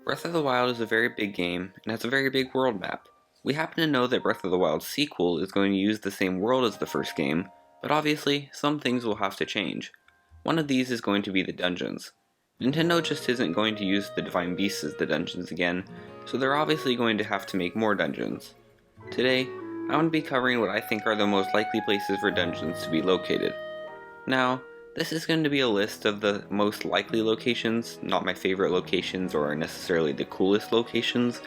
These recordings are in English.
Breath of the Wild is a very big game and has a very big world map. We happen to know that Breath of the Wild's sequel is going to use the same world as the first game, but obviously, some things will have to change. One of these is going to be the dungeons. Nintendo just isn't going to use the Divine Beasts as the dungeons again, so they're obviously going to have to make more dungeons. Today, I'm going to be covering what I think are the most likely places for dungeons to be located. Now, this is going to be a list of the most likely locations, not my favorite locations or necessarily the coolest locations,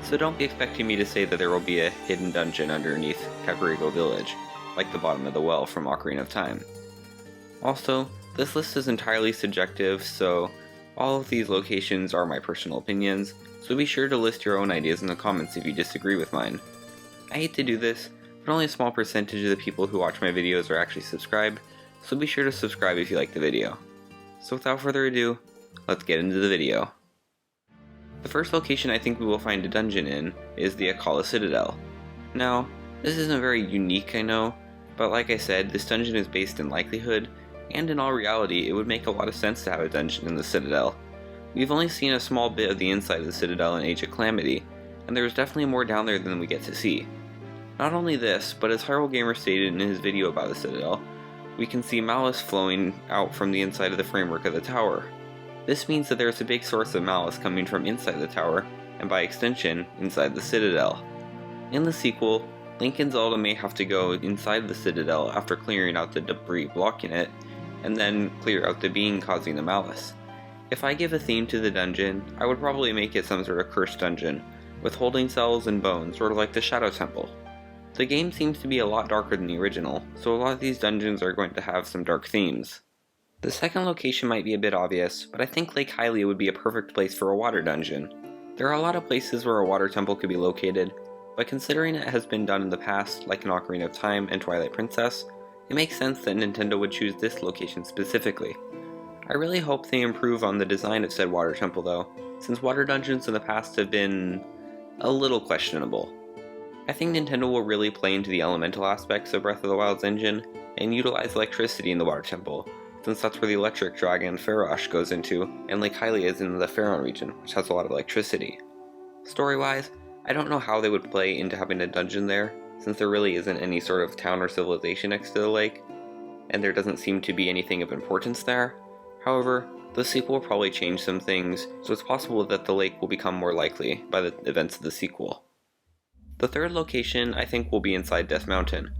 so don't be expecting me to say that there will be a hidden dungeon underneath Kakariko Village, like the bottom of the well from Ocarina of Time. Also, this list is entirely subjective, so all of these locations are my personal opinions, so be sure to list your own ideas in the comments if you disagree with mine. I hate to do this, but only a small percentage of the people who watch my videos are actually subscribed, so be sure to subscribe if you like the video. So without further ado, let's get into the video. The first location I think we will find a dungeon in is the Akala Citadel. Now, this isn't very unique, I know, but like I said, this dungeon is based in likelihood, and in all reality, it would make a lot of sense to have a dungeon in the Citadel. We've only seen a small bit of the inside of the Citadel in Age of Calamity, and there's definitely more down there than we get to see. Not only this, but as Hyrule Gamer stated in his video about the Citadel, we can see malice flowing out from the inside of the framework of the tower. This means that there's a big source of malice coming from inside the tower, and by extension, inside the Citadel. In the sequel, Link and Zelda may have to go inside the Citadel after clearing out the debris blocking it, and then clear out the being causing the malice. If I give a theme to the dungeon, I would probably make it some sort of cursed dungeon, with holding cells and bones, sort of like the Shadow Temple. The game seems to be a lot darker than the original, so a lot of these dungeons are going to have some dark themes. The second location might be a bit obvious, but I think Lake Hylia would be a perfect place for a water dungeon. There are a lot of places where a water temple could be located, but considering it has been done in the past, like in Ocarina of Time and Twilight Princess, it makes sense that Nintendo would choose this location specifically. I really hope they improve on the design of said water temple though, since water dungeons in the past have been a little questionable. I think Nintendo will really play into the elemental aspects of Breath of the Wild's engine, and utilize electricity in the water temple, since that's where the electric dragon Farosh goes into, and Lake Hylia is in the Farron Region, which has a lot of electricity. Story-wise, I don't know how they would play into having a dungeon there, since there really isn't any sort of town or civilization next to the lake, and there doesn't seem to be anything of importance there. However, the sequel will probably change some things, so it's possible that the lake will become more likely by the events of the sequel. The third location I think will be inside Death Mountain.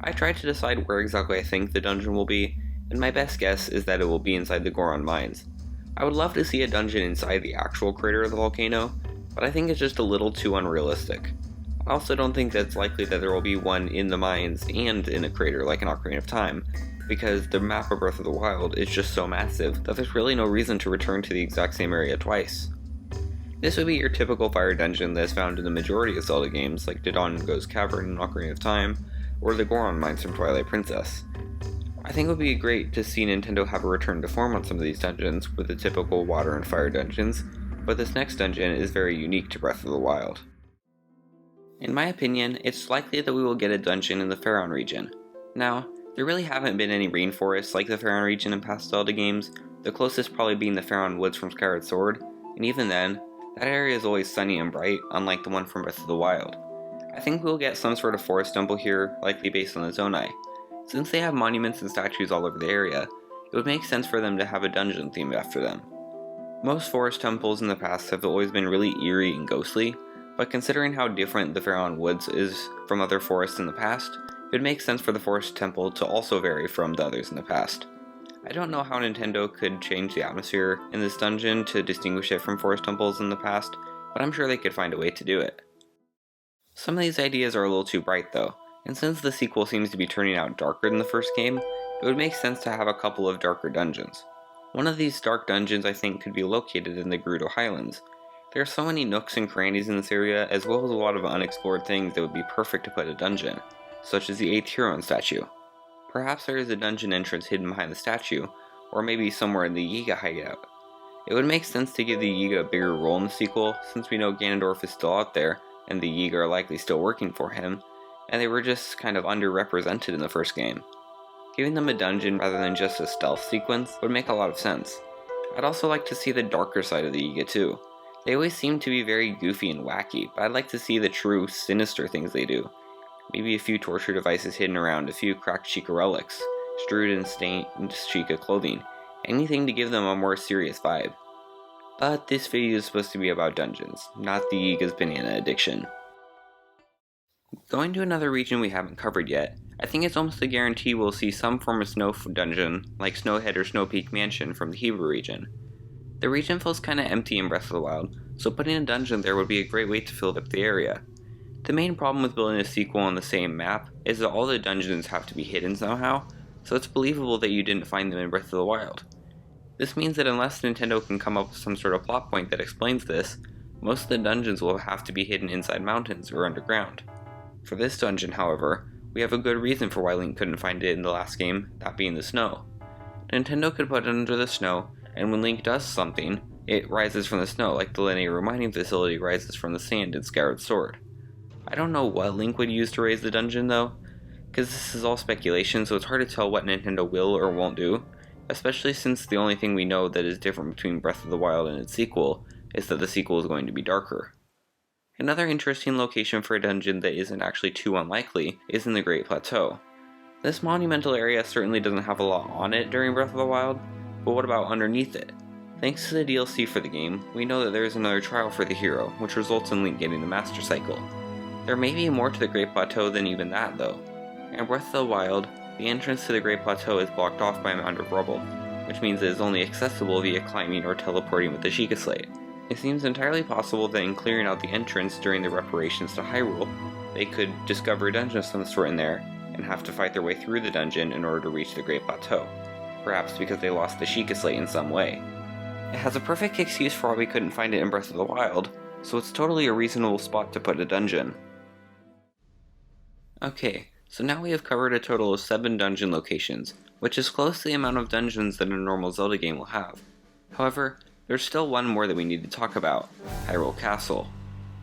I tried to decide where exactly I think the dungeon will be, and my best guess is that it will be inside the Goron Mines. I would love to see a dungeon inside the actual crater of the volcano, but I think it's just a little too unrealistic. I also don't think that it's likely that there will be one in the mines and in a crater like in Ocarina of Time, because the map of Breath of the Wild is just so massive that there's really no reason to return to the exact same area twice. This would be your typical fire dungeon that is found in the majority of Zelda games, like Dodongo's Cavern in Ocarina of Time, or the Goron Mines from Twilight Princess. I think it would be great to see Nintendo have a return to form on some of these dungeons with the typical water and fire dungeons, but this next dungeon is very unique to Breath of the Wild. In my opinion, it's likely that we will get a dungeon in the Farron Region. Now, there really haven't been any rainforests like the Farron Region in past Zelda games, the closest probably being the Farron Woods from Skyward Sword, and even then, that area is always sunny and bright, unlike the one from Breath of the Wild. I think we'll get some sort of forest temple here, likely based on the Zonai. Since they have monuments and statues all over the area, it would make sense for them to have a dungeon themed after them. Most forest temples in the past have always been really eerie and ghostly, but considering how different the Farron Woods is from other forests in the past, it would make sense for the forest temple to also vary from the others in the past. I don't know how Nintendo could change the atmosphere in this dungeon to distinguish it from forest temples in the past, but I'm sure they could find a way to do it. Some of these ideas are a little too bright though, and since the sequel seems to be turning out darker than the first game, it would make sense to have a couple of darker dungeons. One of these dark dungeons I think could be located in the Gerudo Highlands. There are so many nooks and crannies in this area, as well as a lot of unexplored things that would be perfect to put a dungeon, such as the 8th Huron statue. Perhaps there is a dungeon entrance hidden behind the statue, or maybe somewhere in the Yiga hideout. It would make sense to give the Yiga a bigger role in the sequel, since we know Ganondorf is still out there, and the Yiga are likely still working for him, and they were just kind of underrepresented in the first game. Giving them a dungeon rather than just a stealth sequence would make a lot of sense. I'd also like to see the darker side of the Yiga too. They always seem to be very goofy and wacky, but I'd like to see the true, sinister things they do. Maybe a few torture devices hidden around, a few cracked Sheikah relics, strewed in stained Sheikah clothing, anything to give them a more serious vibe. But this video is supposed to be about dungeons, not the Yiga's banana addiction. Going to another region we haven't covered yet, I think it's almost a guarantee we'll see some form of snow dungeon, like Snowhead or Snow Peak Mansion from the Hyrule region. The region feels kinda empty in Breath of the Wild, so putting a dungeon there would be a great way to fill up the area. The main problem with building a sequel on the same map is that all the dungeons have to be hidden somehow, so it's believable that you didn't find them in Breath of the Wild. This means that unless Nintendo can come up with some sort of plot point that explains this, most of the dungeons will have to be hidden inside mountains or underground. For this dungeon, however, we have a good reason for why Link couldn't find it in the last game, that being the snow. Nintendo could put it under the snow, and when Link does something, it rises from the snow like the linear mining facility rises from the sand in Skyward Sword. I don't know what Link would use to raise the dungeon though, because this is all speculation, so it's hard to tell what Nintendo will or won't do, especially since the only thing we know that is different between Breath of the Wild and its sequel is that the sequel is going to be darker. Another interesting location for a dungeon that isn't actually too unlikely is in the Great Plateau. This monumental area certainly doesn't have a lot on it during Breath of the Wild, but what about underneath it? Thanks to the DLC for the game, we know that there is another trial for the hero, which results in Link getting the Master Cycle. There may be more to the Great Plateau than even that though. In Breath of the Wild, the entrance to the Great Plateau is blocked off by a mound of rubble, which means it is only accessible via climbing or teleporting with the Sheikah Slate. It seems entirely possible that in clearing out the entrance during the reparations to Hyrule, they could discover a dungeon of some sort in there, and have to fight their way through the dungeon in order to reach the Great Plateau, perhaps because they lost the Sheikah Slate in some way. It has a perfect excuse for why we couldn't find it in Breath of the Wild, so it's totally a reasonable spot to put a dungeon. Okay, so now we have covered a total of 7 dungeon locations, which is close to the amount of dungeons that a normal Zelda game will have. However, there's still one more that we need to talk about, Hyrule Castle.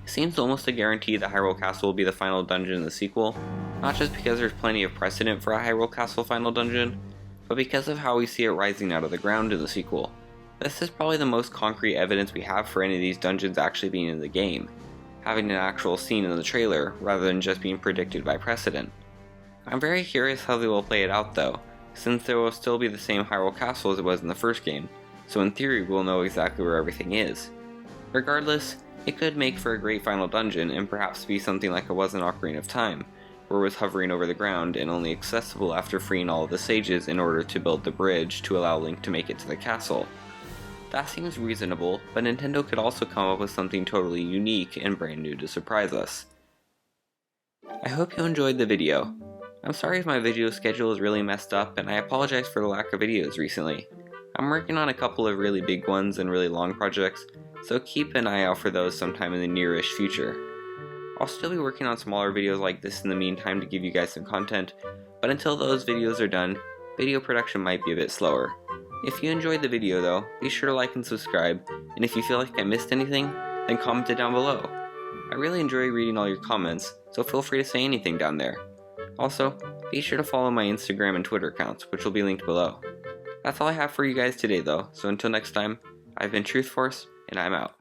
It seems almost a guarantee that Hyrule Castle will be the final dungeon in the sequel, not just because there's plenty of precedent for a Hyrule Castle final dungeon, but because of how we see it rising out of the ground in the sequel. This is probably the most concrete evidence we have for any of these dungeons actually being in the game, having an actual scene in the trailer rather than just being predicted by precedent. I'm very curious how they will play it out though, since there will still be the same Hyrule Castle as it was in the first game, so in theory we'll know exactly where everything is. Regardless, it could make for a great final dungeon and perhaps be something like it was in Ocarina of Time, where it was hovering over the ground and only accessible after freeing all of the sages in order to build the bridge to allow Link to make it to the castle. That seems reasonable, but Nintendo could also come up with something totally unique and brand new to surprise us. I hope you enjoyed the video. I'm sorry if my video schedule is really messed up, and I apologize for the lack of videos recently. I'm working on a couple of really big ones and really long projects, so keep an eye out for those sometime in the nearish future. I'll still be working on smaller videos like this in the meantime to give you guys some content, but until those videos are done, video production might be a bit slower. If you enjoyed the video though, be sure to like and subscribe, and if you feel like I missed anything, then comment it down below. I really enjoy reading all your comments, so feel free to say anything down there. Also, be sure to follow my Instagram and Twitter accounts, which will be linked below. That's all I have for you guys today though, so until next time, I've been Truth Force, and I'm out.